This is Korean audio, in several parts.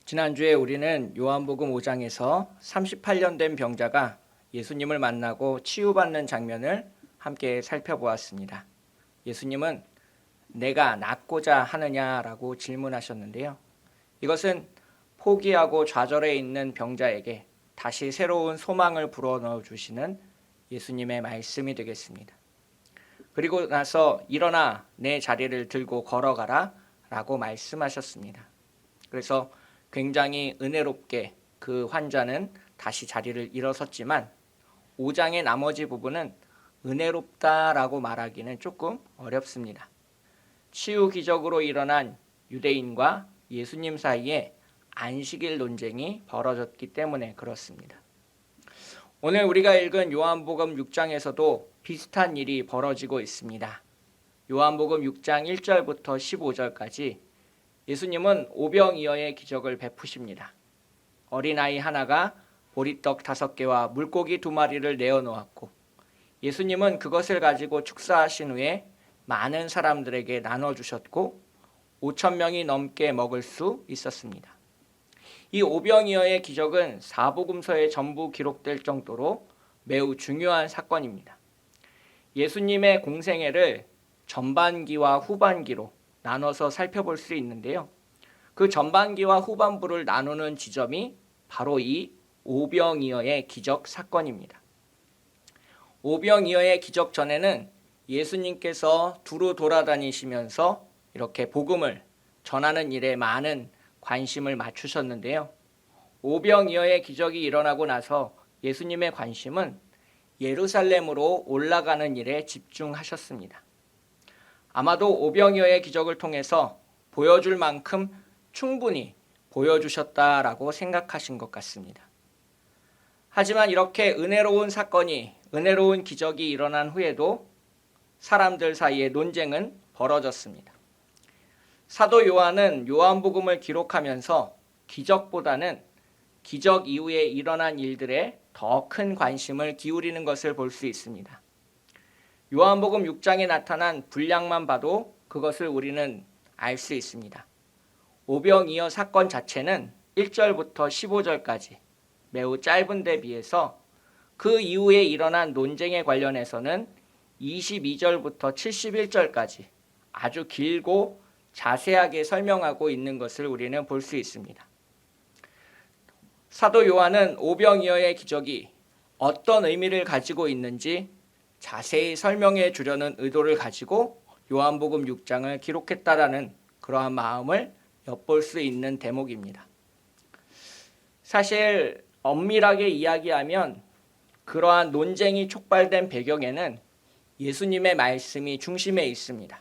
지난주에 우리는 요한복음 5장에서 38년 된 병자가 예수님을 만나고 치유받는 장면을 함께 살펴보았습니다. 예수님은 내가 낫고자 하느냐라고 질문하셨는데요. 이것은 포기하고 좌절해 있는 병자에게 다시 새로운 소망을 불어넣어 주시는 예수님의 말씀이 되겠습니다. 그리고 나서 일어나 내 자리를 들고 걸어가라 라고 말씀하셨습니다. 그래서 굉장히 은혜롭게 그 환자는 다시 자리를 일어섰지만 5장의 나머지 부분은 은혜롭다라고 말하기는 조금 어렵습니다. 치유 기적으로 일어난 유대인과 예수님 사이에 안식일 논쟁이 벌어졌기 때문에 그렇습니다. 오늘 우리가 읽은 요한복음 6장에서도 비슷한 일이 벌어지고 있습니다. 요한복음 6장 1절부터 15절까지 예수님은 오병이어의 기적을 베푸십니다. 어린아이 하나가 보리떡 5개와 물고기 2마리를 내어놓았고 예수님은 그것을 가지고 축사하신 후에 많은 사람들에게 나눠주셨고 5,000명이 넘게 먹을 수 있었습니다. 이 오병이어의 기적은 사복음서에 전부 기록될 정도로 매우 중요한 사건입니다. 예수님의 공생애를 전반기와 후반기로 나눠서 살펴볼 수 있는데요. 그 전반기와 후반부를 나누는 지점이 바로 이 오병이어의 기적 사건입니다. 오병이어의 기적 전에는 예수님께서 두루 돌아다니시면서 이렇게 복음을 전하는 일에 많은 관심을 맞추셨는데요. 오병이어의 기적이 일어나고 나서 예수님의 관심은 예루살렘으로 올라가는 일에 집중하셨습니다. 아마도 오병이어의 기적을 통해서 보여줄 만큼 충분히 보여주셨다라고 생각하신 것 같습니다. 하지만 이렇게 은혜로운 사건이, 은혜로운 기적이 일어난 후에도 사람들 사이에 논쟁은 벌어졌습니다. 사도 요한은 요한복음을 기록하면서 기적보다는 기적 이후에 일어난 일들에 더 큰 관심을 기울이는 것을 볼 수 있습니다. 요한복음 6장에 나타난 분량만 봐도 그것을 우리는 알 수 있습니다. 오병이어 사건 자체는 1절부터 15절까지 매우 짧은 데 비해서 그 이후에 일어난 논쟁에 관련해서는 22절부터 71절까지 아주 길고 자세하게 설명하고 있는 것을 우리는 볼 수 있습니다. 사도 요한은 오병이어의 기적이 어떤 의미를 가지고 있는지 자세히 설명해 주려는 의도를 가지고 요한복음 6장을 기록했다라는 그러한 마음을 엿볼 수 있는 대목입니다. 사실 엄밀하게 이야기하면 그러한 논쟁이 촉발된 배경에는 예수님의 말씀이 중심에 있습니다.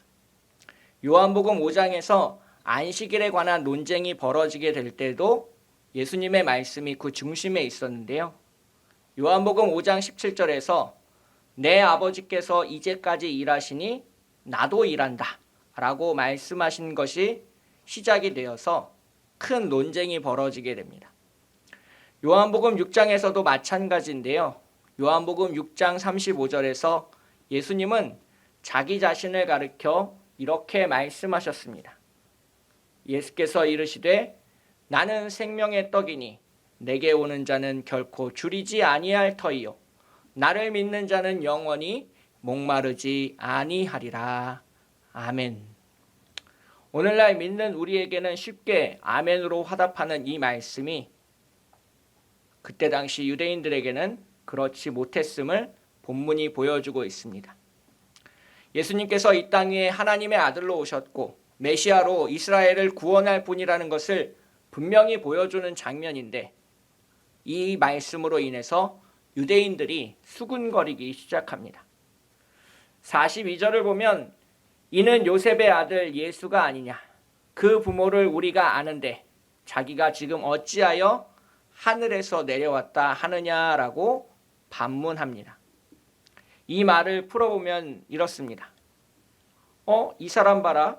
요한복음 5장에서 안식일에 관한 논쟁이 벌어지게 될 때도 예수님의 말씀이 그 중심에 있었는데요. 요한복음 5장 17절에서 내 아버지께서 이제까지 일하시니 나도 일한다 라고 말씀하신 것이 시작이 되어서 큰 논쟁이 벌어지게 됩니다. 요한복음 6장에서도 마찬가지인데요. 요한복음 6장 35절에서 예수님은 자기 자신을 가리켜 이렇게 말씀하셨습니다. 예수께서 이르시되 나는 생명의 떡이니 내게 오는 자는 결코 줄이지 아니할 터이요 나를 믿는 자는 영원히 목마르지 아니하리라. 아멘. 오늘날 믿는 우리에게는 쉽게 아멘으로 화답하는 이 말씀이 그때 당시 유대인들에게는 그렇지 못했음을 본문이 보여주고 있습니다. 예수님께서 이 땅 위에 하나님의 아들로 오셨고 메시아로 이스라엘을 구원할 분이라는 것을 분명히 보여주는 장면인데 이 말씀으로 인해서 유대인들이 수군거리기 시작합니다. 42절을 보면 이는 요셉의 아들 예수가 아니냐. 그 부모를 우리가 아는데 자기가 지금 어찌하여 하늘에서 내려왔다 하느냐라고 반문합니다. 이 말을 풀어보면 이렇습니다. 이 사람 봐라.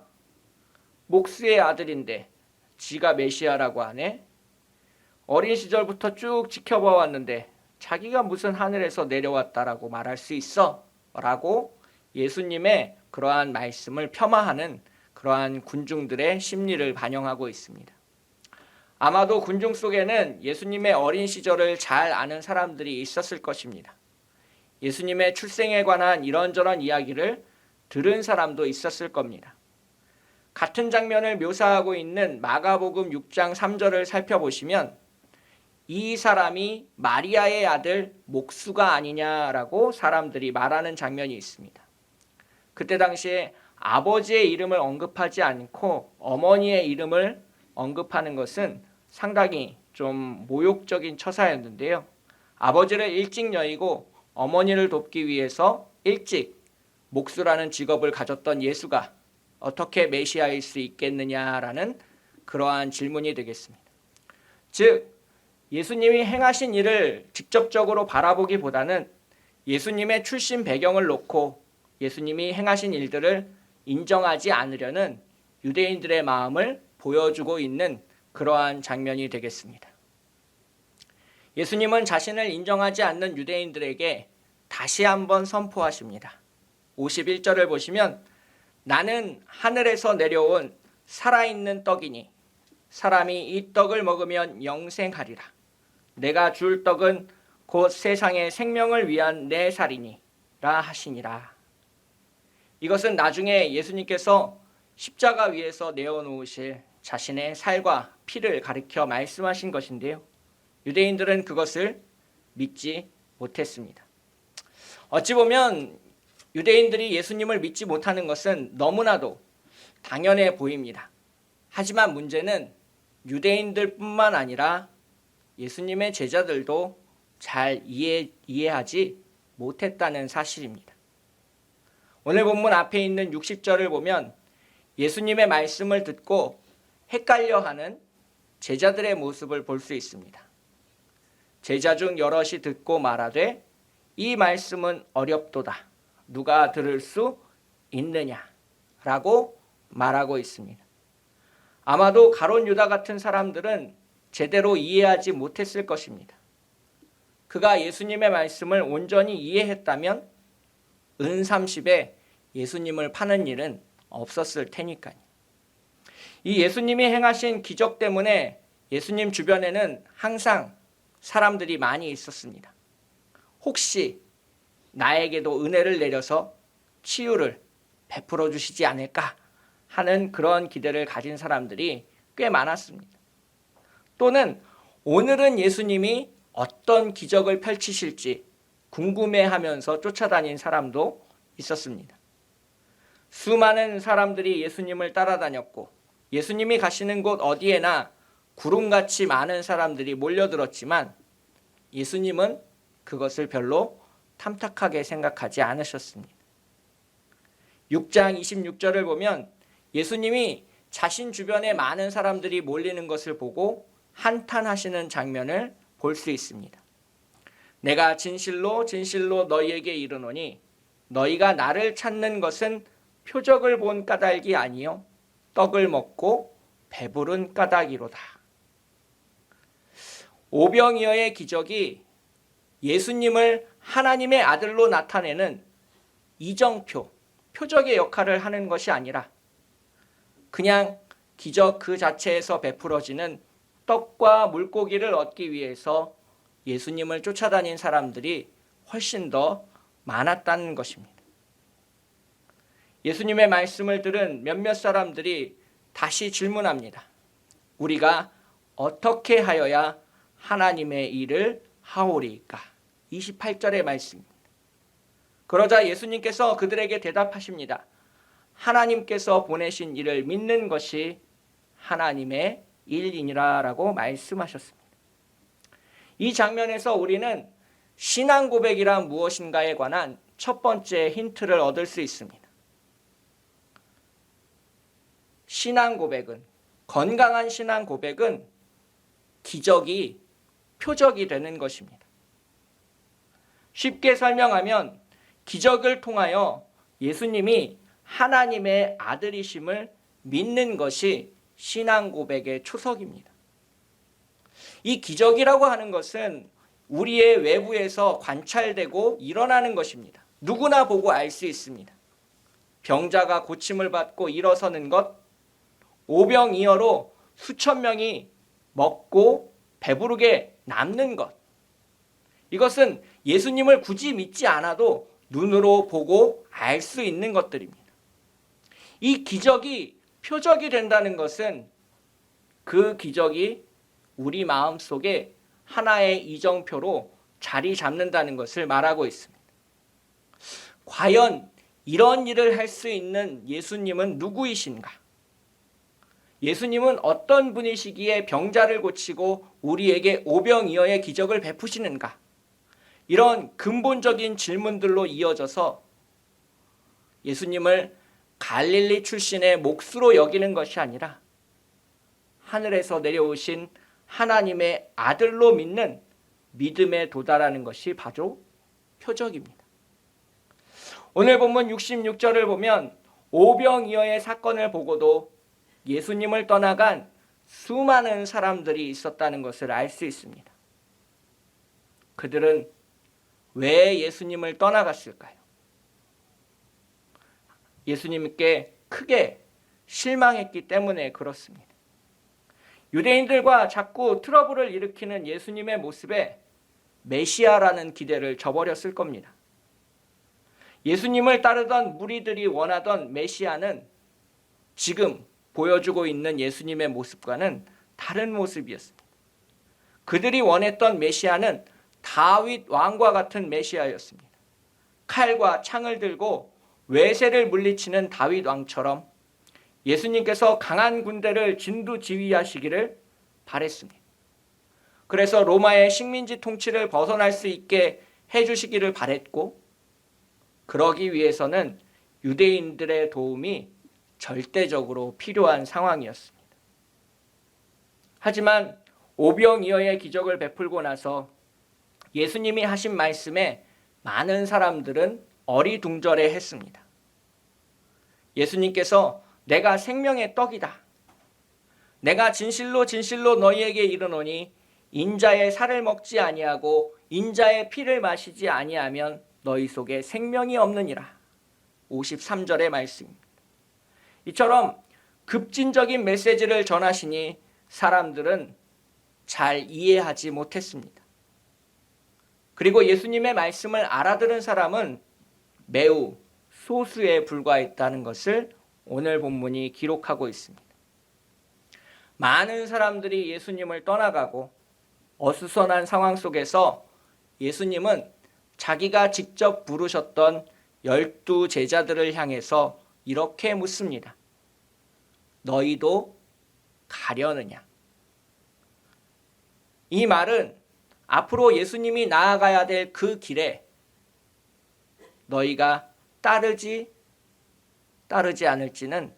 목수의 아들인데 지가 메시아라고 하네. 어린 시절부터 쭉 지켜봐 왔는데 자기가 무슨 하늘에서 내려왔다라고 말할 수 있어? 라고 예수님의 그러한 말씀을 폄하하는 그러한 군중들의 심리를 반영하고 있습니다. 아마도 군중 속에는 예수님의 어린 시절을 잘 아는 사람들이 있었을 것입니다. 예수님의 출생에 관한 이런저런 이야기를 들은 사람도 있었을 겁니다. 같은 장면을 묘사하고 있는 마가복음 6장 3절을 살펴보시면 이 사람이 마리아의 아들 목수가 아니냐라고 사람들이 말하는 장면이 있습니다. 그때 당시에 아버지의 이름을 언급하지 않고 어머니의 이름을 언급하는 것은 상당히 좀 모욕적인 처사였는데요. 아버지를 일찍 여의고 어머니를 돕기 위해서 일찍 목수라는 직업을 가졌던 예수가 어떻게 메시아일 수 있겠느냐라는 그러한 질문이 되겠습니다. 즉 예수님이 행하신 일을 직접적으로 바라보기보다는 예수님의 출신 배경을 놓고 예수님이 행하신 일들을 인정하지 않으려는 유대인들의 마음을 보여주고 있는 그러한 장면이 되겠습니다. 예수님은 자신을 인정하지 않는 유대인들에게 다시 한번 선포하십니다. 51절을 보시면 나는 하늘에서 내려온 살아있는 떡이니 사람이 이 떡을 먹으면 영생하리라. 내가 줄 떡은 곧 세상의 생명을 위한 내 살이니라 하시니라. 이것은 나중에 예수님께서 십자가 위에서 내어놓으실 자신의 살과 피를 가리켜 말씀하신 것인데요. 유대인들은 그것을 믿지 못했습니다. 어찌 보면 유대인들이 예수님을 믿지 못하는 것은 너무나도 당연해 보입니다. 하지만 문제는 유대인들뿐만 아니라 예수님의 제자들도 잘 이해하지 못했다는 사실입니다. 오늘 본문 앞에 있는 60절을 보면 예수님의 말씀을 듣고 헷갈려하는 제자들의 모습을 볼 수 있습니다. 제자 중 여럿이 듣고 말하되 이 말씀은 어렵도다. 누가 들을 수 있느냐라고 말하고 있습니다. 아마도 가룟 유다 같은 사람들은 제대로 이해하지 못했을 것입니다. 그가 예수님의 말씀을 온전히 이해했다면 은 30에 예수님을 파는 일은 없었을 테니까요. 이 예수님이 행하신 기적 때문에 예수님 주변에는 항상 사람들이 많이 있었습니다. 혹시 나에게도 은혜를 내려서 치유를 베풀어 주시지 않을까 하는 그런 기대를 가진 사람들이 꽤 많았습니다. 또는 오늘은 예수님이 어떤 기적을 펼치실지 궁금해하면서 쫓아다닌 사람도 있었습니다. 수많은 사람들이 예수님을 따라다녔고 예수님이 가시는 곳 어디에나 구름같이 많은 사람들이 몰려들었지만 예수님은 그것을 별로 탐탁하게 생각하지 않으셨습니다. 6장 26절을 보면 예수님이 자신 주변에 많은 사람들이 몰리는 것을 보고 한탄하시는 장면을 볼 수 있습니다. 내가 진실로 진실로 너희에게 이르노니 너희가 나를 찾는 것은 표적을 본 까닭이 아니요 떡을 먹고 배부른 까닭이로다. 오병이어의 기적이 예수님을 하나님의 아들로 나타내는 이정표, 표적의 역할을 하는 것이 아니라 그냥 기적 그 자체에서 베풀어지는 떡과 물고기를 얻기 위해서 예수님을 쫓아다닌 사람들이 훨씬 더 많았다는 것입니다. 예수님의 말씀을 들은 몇몇 사람들이 다시 질문합니다. 우리가 어떻게 하여야 하나님의 일을 하오리까? 28절의 말씀입니다. 그러자 예수님께서 그들에게 대답하십니다. 하나님께서 보내신 이를 믿는 것이 하나님의 일이니라라고 말씀하셨습니다. 이 장면에서 우리는 신앙 고백이란 무엇인가에 관한 첫 번째 힌트를 얻을 수 있습니다. 신앙 고백은, 건강한 신앙 고백은 기적이 표적이 되는 것입니다. 쉽게 설명하면 기적을 통하여 예수님이 하나님의 아들이심을 믿는 것이 신앙 고백의 초석입니다. 이 기적이라고 하는 것은 우리의 외부에서 관찰되고 일어나는 것입니다. 누구나 보고 알 수 있습니다. 병자가 고침을 받고 일어서는 것, 오병이어로 수천 명이 먹고 배부르게 남는 것. 이것은 예수님을 굳이 믿지 않아도 눈으로 보고 알 수 있는 것들입니다. 이 기적이 표적이 된다는 것은 그 기적이 우리 마음속에 하나의 이정표로 자리 잡는다는 것을 말하고 있습니다. 과연 이런 일을 할 수 있는 예수님은 누구이신가? 예수님은 어떤 분이시기에 병자를 고치고 우리에게 오병이어의 기적을 베푸시는가? 이런 근본적인 질문들로 이어져서 예수님을 갈릴리 출신의 몫으로 여기는 것이 아니라 하늘에서 내려오신 하나님의 아들로 믿는 믿음에 도달하는 것이 바로 표적입니다. 오늘 본문 66절을 보면 오병이어의 사건을 보고도 예수님을 떠나간 수많은 사람들이 있었다는 것을 알 수 있습니다. 그들은 왜 예수님을 떠나갔을까요? 예수님께 크게 실망했기 때문에 그렇습니다. 유대인들과 자꾸 트러블을 일으키는 예수님의 모습에 메시아라는 기대를 저버렸을 겁니다. 예수님을 따르던 무리들이 원하던 메시아는 지금 보여주고 있는 예수님의 모습과는 다른 모습이었습니다. 그들이 원했던 메시아는 다윗 왕과 같은 메시아였습니다. 칼과 창을 들고 외세를 물리치는 다윗 왕처럼 예수님께서 강한 군대를 진두지휘하시기를 바랬습니다. 그래서 로마의 식민지 통치를 벗어날 수 있게 해주시기를 바랬고, 그러기 위해서는 유대인들의 도움이 절대적으로 필요한 상황이었습니다. 하지만 오병이어의 기적을 베풀고 나서 예수님이 하신 말씀에 많은 사람들은 어리둥절해 했습니다. 예수님께서 내가 생명의 떡이다. 내가 진실로 진실로 너희에게 이르노니 인자의 살을 먹지 아니하고 인자의 피를 마시지 아니하면 너희 속에 생명이 없느니라. 53절의 말씀입니다. 이처럼 급진적인 메시지를 전하시니 사람들은 잘 이해하지 못했습니다. 그리고 예수님의 말씀을 알아들은 사람은 매우 소수에 불과했다는 것을 오늘 본문이 기록하고 있습니다. 많은 사람들이 예수님을 떠나가고 어수선한 상황 속에서 예수님은 자기가 직접 부르셨던 12 제자들을 향해서 이렇게 묻습니다. 너희도 가려느냐? 이 말은 앞으로 예수님이 나아가야 될 그 길에 너희가 따르지 않을지는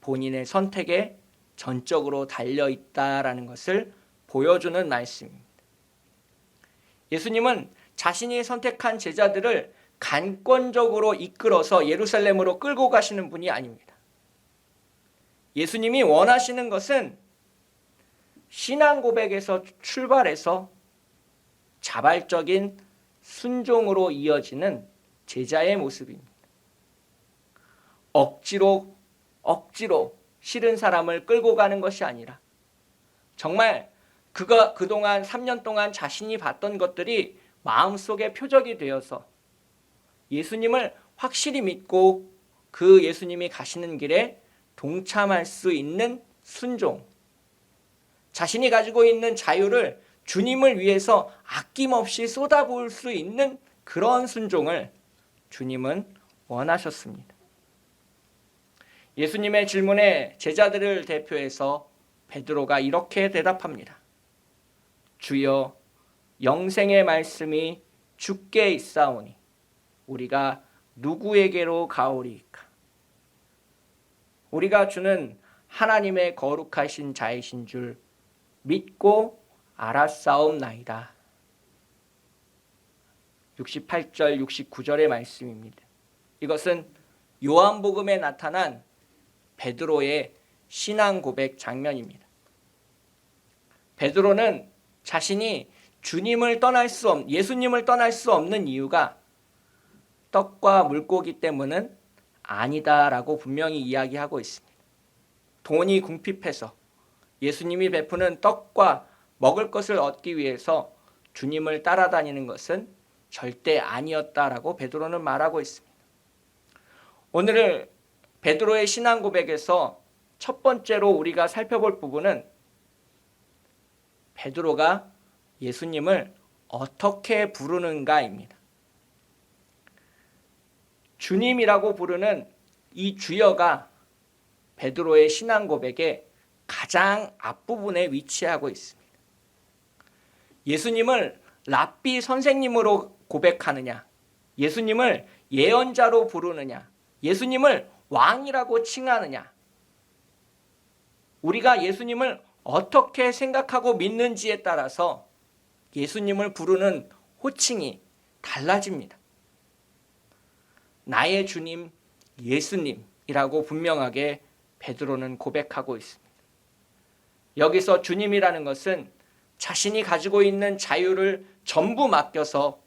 본인의 선택에 전적으로 달려있다라는 것을 보여주는 말씀입니다. 예수님은 자신이 선택한 제자들을 간권적으로 이끌어서 예루살렘으로 끌고 가시는 분이 아닙니다. 예수님이 원하시는 것은 신앙 고백에서 출발해서 자발적인 순종으로 이어지는 제자의 모습입니다. 억지로 싫은 사람을 끌고 가는 것이 아니라 정말 그가 그동안 3년 동안 자신이 봤던 것들이 마음속에 표적이 되어서 예수님을 확실히 믿고 그 예수님이 가시는 길에 동참할 수 있는 순종, 자신이 가지고 있는 자유를 주님을 위해서 아낌없이 쏟아부을 수 있는 그런 순종을 주님은 원하셨습니다. 예수님의 질문에 제자들을 대표해서 베드로가 이렇게 대답합니다. 주여, 영생의 말씀이 주께 있사오니 우리가 누구에게로 가오리이까? 우리가 주는 하나님의 거룩하신 자이신 줄 믿고 알았사옵나이다. 68절, 69절의 말씀입니다. 이것은 요한복음에 나타난 베드로의 신앙 고백 장면입니다. 베드로는 자신이 예수님을 떠날 수 없는 이유가 떡과 물고기 때문은 아니다라고 분명히 이야기하고 있습니다. 돈이 궁핍해서 예수님이 베푸는 떡과 먹을 것을 얻기 위해서 주님을 따라다니는 것은 절대 아니었다라고 베드로는 말하고 있습니다. 오늘 베드로의 신앙 고백에서 첫 번째로 우리가 살펴볼 부분은 베드로가 예수님을 어떻게 부르는가입니다. 주님이라고 부르는 이 주여가 베드로의 신앙 고백의 가장 앞부분에 위치하고 있습니다. 예수님을 랍비 선생님으로 고백하느냐, 예수님을 예언자로 부르느냐, 예수님을 왕이라고 칭하느냐, 우리가 예수님을 어떻게 생각하고 믿는지에 따라서 예수님을 부르는 호칭이 달라집니다. 나의 주님 예수님이라고 분명하게 베드로는 고백하고 있습니다. 여기서 주님이라는 것은 자신이 가지고 있는 자유를 전부 맡겨서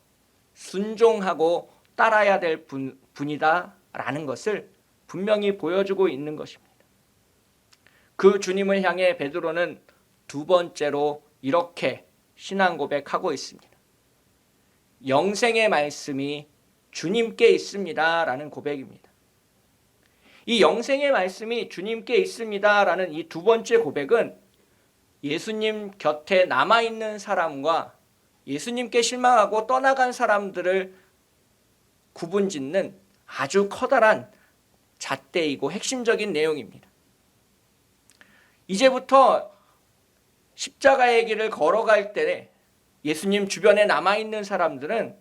순종하고 따라야 될 분이다라는 것을 분명히 보여주고 있는 것입니다. 그 주님을 향해 베드로는 두 번째로 이렇게 신앙 고백하고 있습니다. 영생의 말씀이 주님께 있습니다 라는 고백입니다. 이 영생의 말씀이 주님께 있습니다 라는 이 두 번째 고백은 예수님 곁에 남아있는 사람과 예수님께 실망하고 떠나간 사람들을 구분짓는 아주 커다란 잣대이고 핵심적인 내용입니다. 이제부터 십자가의 길을 걸어갈 때 예수님 주변에 남아있는 사람들은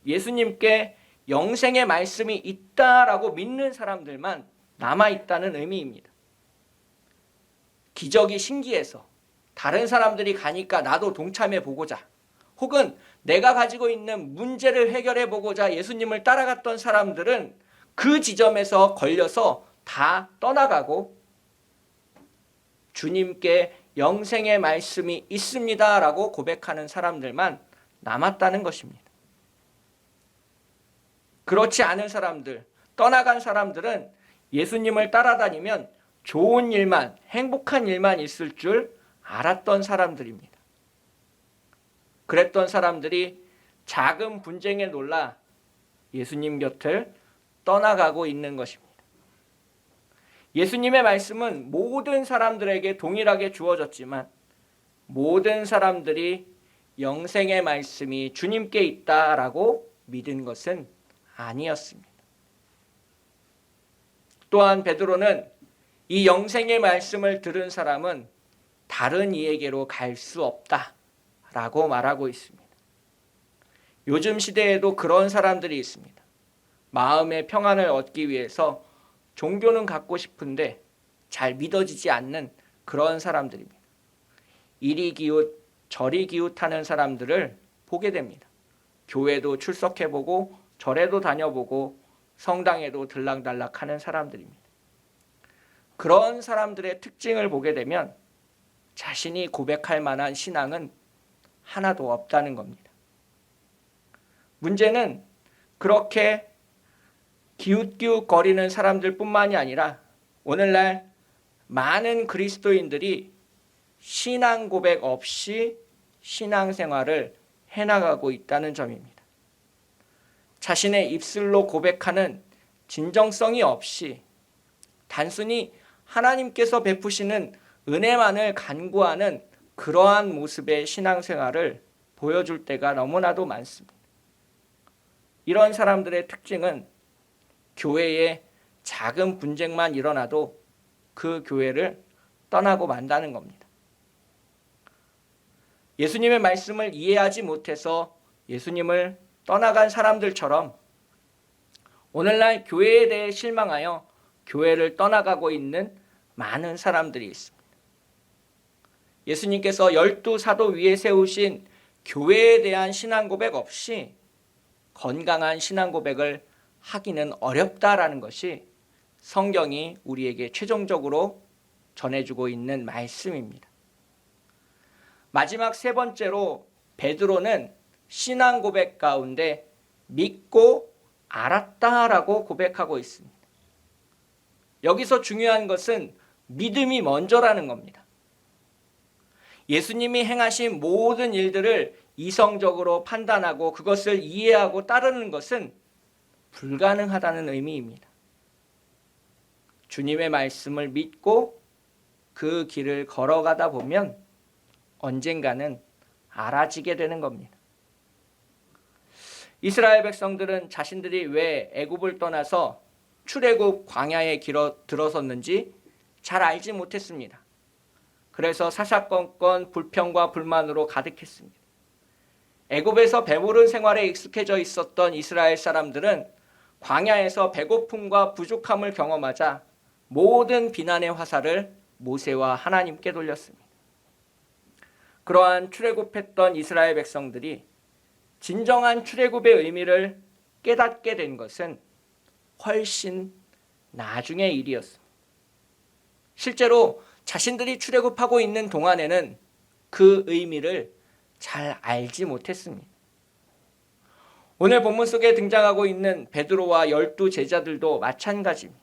예수님께 영생의 말씀이 있다라고 믿는 사람들만 남아있다는 의미입니다. 기적이 신기해서 다른 사람들이 가니까 나도 동참해 보고자, 혹은 내가 가지고 있는 문제를 해결해 보고자 예수님을 따라갔던 사람들은 그 지점에서 걸려서 다 떠나가고 주님께 영생의 말씀이 있습니다 라고 고백하는 사람들만 남았다는 것입니다. 그렇지 않은 사람들, 떠나간 사람들은 예수님을 따라다니면 좋은 일만, 행복한 일만 있을 줄 알았던 사람들입니다. 그랬던 사람들이 작은 분쟁에 놀라 예수님 곁을 떠나가고 있는 것입니다. 예수님의 말씀은 모든 사람들에게 동일하게 주어졌지만 모든 사람들이 영생의 말씀이 주님께 있다라고 믿은 것은 아니었습니다. 또한 베드로는 이 영생의 말씀을 들은 사람은 다른 이에게로 갈 수 없다라고 말하고 있습니다. 요즘 시대에도 그런 사람들이 있습니다. 마음의 평안을 얻기 위해서 종교는 갖고 싶은데 잘 믿어지지 않는 그런 사람들입니다. 이리 기웃 저리 기웃하는 사람들을 보게 됩니다. 교회도 출석해보고 절에도 다녀보고 성당에도 들락달락하는 사람들입니다. 그런 사람들의 특징을 보게 되면 자신이 고백할 만한 신앙은 하나도 없다는 겁니다. 문제는 그렇게 기웃기웃거리는 사람들뿐만이 아니라 오늘날 많은 그리스도인들이 신앙 고백 없이 신앙생활을 해나가고 있다는 점입니다. 자신의 입술로 고백하는 진정성이 없이 단순히 하나님께서 베푸시는 은혜만을 간구하는 그러한 모습의 신앙생활을 보여줄 때가 너무나도 많습니다. 이런 사람들의 특징은 교회에 작은 분쟁만 일어나도 그 교회를 떠나고 만다는 겁니다. 예수님의 말씀을 이해하지 못해서 예수님을 떠나간 사람들처럼 오늘날 교회에 대해 실망하여 교회를 떠나가고 있는 많은 사람들이 있습니다. 예수님께서 12 사도 위에 세우신 교회에 대한 신앙 고백 없이 건강한 신앙 고백을 하기는 어렵다라는 것이 성경이 우리에게 최종적으로 전해주고 있는 말씀입니다. 마지막 세 번째로 베드로는 신앙 고백 가운데 믿고 알았다라고 고백하고 있습니다. 여기서 중요한 것은 믿음이 먼저라는 겁니다. 예수님이 행하신 모든 일들을 이성적으로 판단하고 그것을 이해하고 따르는 것은 불가능하다는 의미입니다. 주님의 말씀을 믿고 그 길을 걸어가다 보면 언젠가는 알아지게 되는 겁니다. 이스라엘 백성들은 자신들이 왜 애굽을 떠나서 출애굽 광야에 들어섰는지 잘 알지 못했습니다. 그래서 사사건건 불평과 불만으로 가득했습니다. 애굽에서 배부른 생활에 익숙해져 있었던 이스라엘 사람들은 광야에서 배고픔과 부족함을 경험하자 모든 비난의 화살을 모세와 하나님께 돌렸습니다. 그러한 출애굽했던 이스라엘 백성들이 진정한 출애굽의 의미를 깨닫게 된 것은 훨씬 나중의 일이었습니다. 실제로 자신들이 출애굽하고 있는 동안에는 그 의미를 잘 알지 못했습니다. 오늘 본문 속에 등장하고 있는 베드로와 12 제자들도 마찬가지입니다.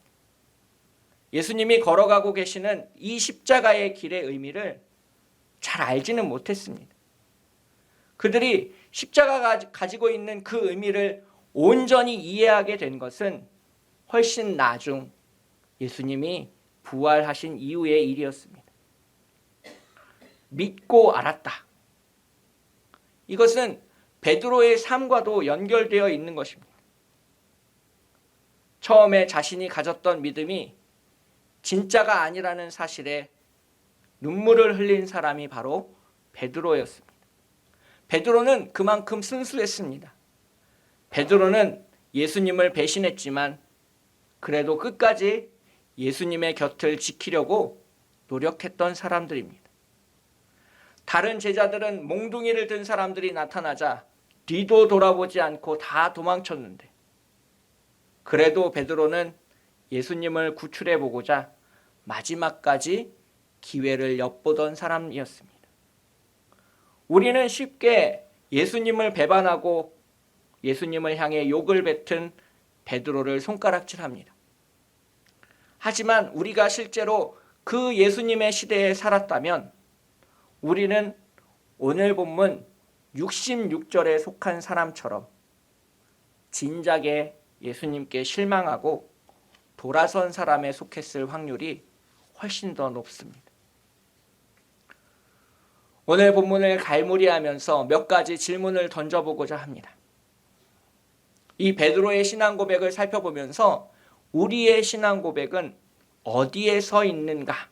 예수님이 걸어가고 계시는 이 십자가의 길의 의미를 잘 알지는 못했습니다. 그들이 십자가가 가지고 있는 그 의미를 온전히 이해하게 된 것은 훨씬 나중 예수님이 부활하신 이후의 일이었습니다. 믿고 알았다. 이것은 베드로의 삶과도 연결되어 있는 것입니다. 처음에 자신이 가졌던 믿음이 진짜가 아니라는 사실에 눈물을 흘린 사람이 바로 베드로였습니다. 베드로는 그만큼 순수했습니다. 베드로는 예수님을 배신했지만 그래도 끝까지 예수님의 곁을 지키려고 노력했던 사람들입니다. 다른 제자들은 몽둥이를 든 사람들이 나타나자 뒤도 돌아보지 않고 다 도망쳤는데 그래도 베드로는 예수님을 구출해 보고자 마지막까지 기회를 엿보던 사람이었습니다. 우리는 쉽게 예수님을 배반하고 예수님을 향해 욕을 뱉은 베드로를 손가락질합니다. 하지만 우리가 실제로 그 예수님의 시대에 살았다면 우리는 오늘 본문 66절에 속한 사람처럼 진작에 예수님께 실망하고 돌아선 사람에 속했을 확률이 훨씬 더 높습니다. 오늘 본문을 갈무리하면서 몇 가지 질문을 던져보고자 합니다. 이 베드로의 신앙 고백을 살펴보면서 우리의 신앙 고백은 어디에 서 있는가를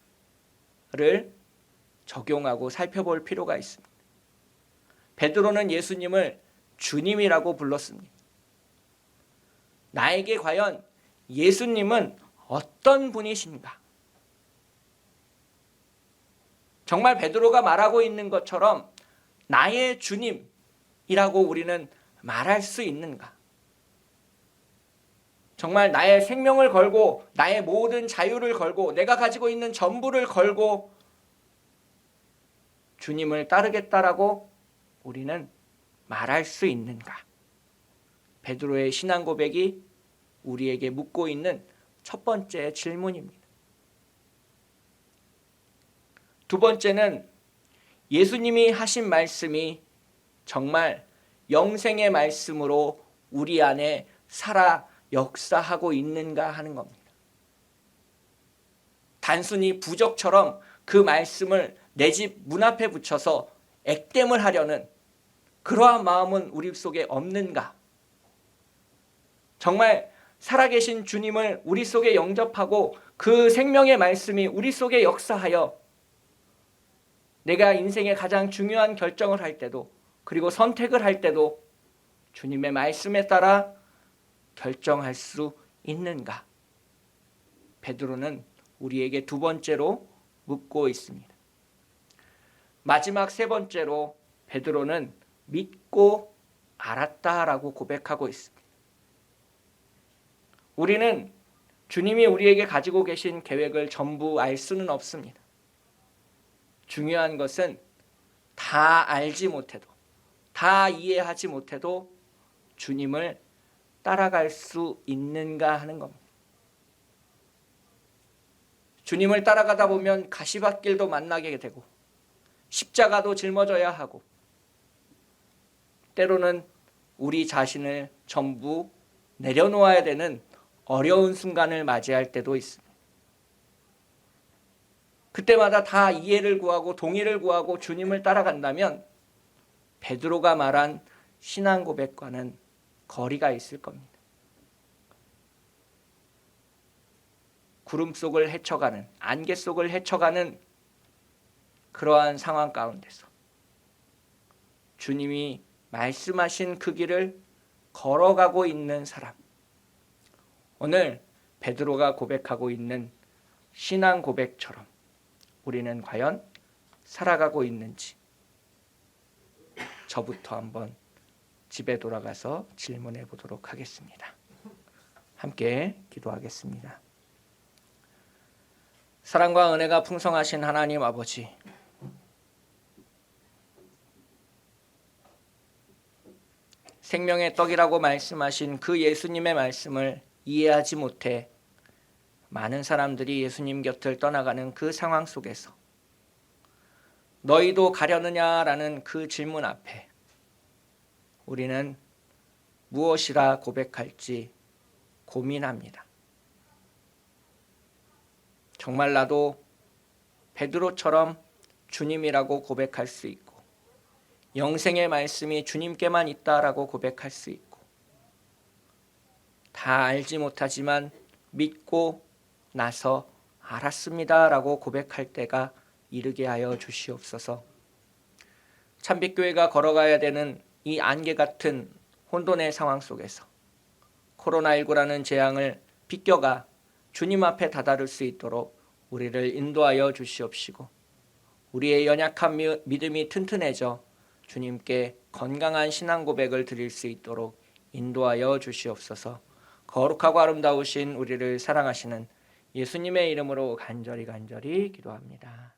적용하고 살펴볼 필요가 있습니다. 베드로는 예수님을 주님이라고 불렀습니다. 나에게 과연 예수님은 어떤 분이신가? 정말 베드로가 말하고 있는 것처럼 나의 주님이라고 우리는 말할 수 있는가? 정말 나의 생명을 걸고 나의 모든 자유를 걸고 내가 가지고 있는 전부를 걸고 주님을 따르겠다라고 우리는 말할 수 있는가? 베드로의 신앙 고백이 우리에게 묻고 있는 첫 번째 질문입니다. 두 번째는 예수님이 하신 말씀이 정말 영생의 말씀으로 우리 안에 살아 역사하고 있는가 하는 겁니다. 단순히 부적처럼 그 말씀을 내 집 문 앞에 붙여서 액땜을 하려는 그러한 마음은 우리 속에 없는가? 정말 살아계신 주님을 우리 속에 영접하고 그 생명의 말씀이 우리 속에 역사하여 내가 인생의 가장 중요한 결정을 할 때도 그리고 선택을 할 때도 주님의 말씀에 따라 결정할 수 있는가? 베드로는 우리에게 두 번째로 묻고 있습니다. 마지막 세 번째로 베드로는 믿고 알았다라고 고백하고 있습니다. 우리는 주님이 우리에게 가지고 계신 계획을 전부 알 수는 없습니다. 중요한 것은 다 알지 못해도 다 이해하지 못해도 주님을 따라갈 수 있는가 하는 겁니다. 주님을 따라가다 보면 가시밭길도 만나게 되고 십자가도 짊어져야 하고 때로는 우리 자신을 전부 내려놓아야 되는 어려운 순간을 맞이할 때도 있습니다. 그때마다 다 이해를 구하고 동의를 구하고 주님을 따라간다면 베드로가 말한 신앙 고백과는 거리가 있을 겁니다. 구름 속을 헤쳐가는, 안개 속을 헤쳐가는 그러한 상황 가운데서 주님이 말씀하신 그 길을 걸어가고 있는 사람, 오늘 베드로가 고백하고 있는 신앙 고백처럼 우리는 과연 살아가고 있는지 저부터 한번 집에 돌아가서 질문해 보도록 하겠습니다. 함께 기도하겠습니다. 사랑과 은혜가 풍성하신 하나님 아버지, 생명의 떡이라고 말씀하신 그 예수님의 말씀을 이해하지 못해 많은 사람들이 예수님 곁을 떠나가는 그 상황 속에서 너희도 가려느냐라는 그 질문 앞에 우리는 무엇이라 고백할지 고민합니다. 정말 나도 베드로처럼 주님이라고 고백할 수 있고 영생의 말씀이 주님께만 있다라고 고백할 수 있고 다 알지 못하지만 믿고 나서 알았습니다라고 고백할 때가 이르게 하여 주시옵소서. 참빛교회가 걸어가야 되는 이 안개 같은 혼돈의 상황 속에서 코로나19라는 재앙을 비껴가 주님 앞에 다다를 수 있도록 우리를 인도하여 주시옵시고 우리의 연약한 믿음이 튼튼해져 주님께 건강한 신앙 고백을 드릴 수 있도록 인도하여 주시옵소서. 거룩하고 아름다우신 우리를 사랑하시는 예수님의 이름으로 간절히 기도합니다.